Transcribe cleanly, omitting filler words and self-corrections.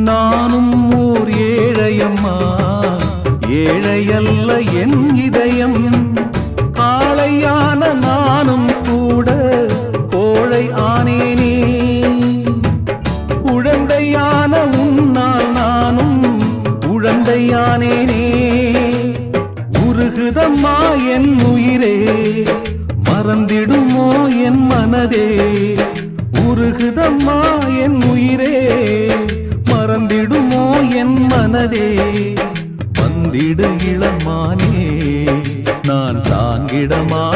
நானும் ஓர் ஏழையம்மா, ஏழையல்ல என் இதயம். காளையான நானும் கூட கோழை ஆனேனே. குழந்தையான உன்னால் நானும் குழந்தையானேனே. உருகுதம்மா என் உயிரே, மறந்திடுமோ என் மனதே. உருகுதம்மா என் உயிரே, மறந்திடுமோ என் மனதே. வந்திடு இளமானே, நான் தாங்கிட மாட்டேனே.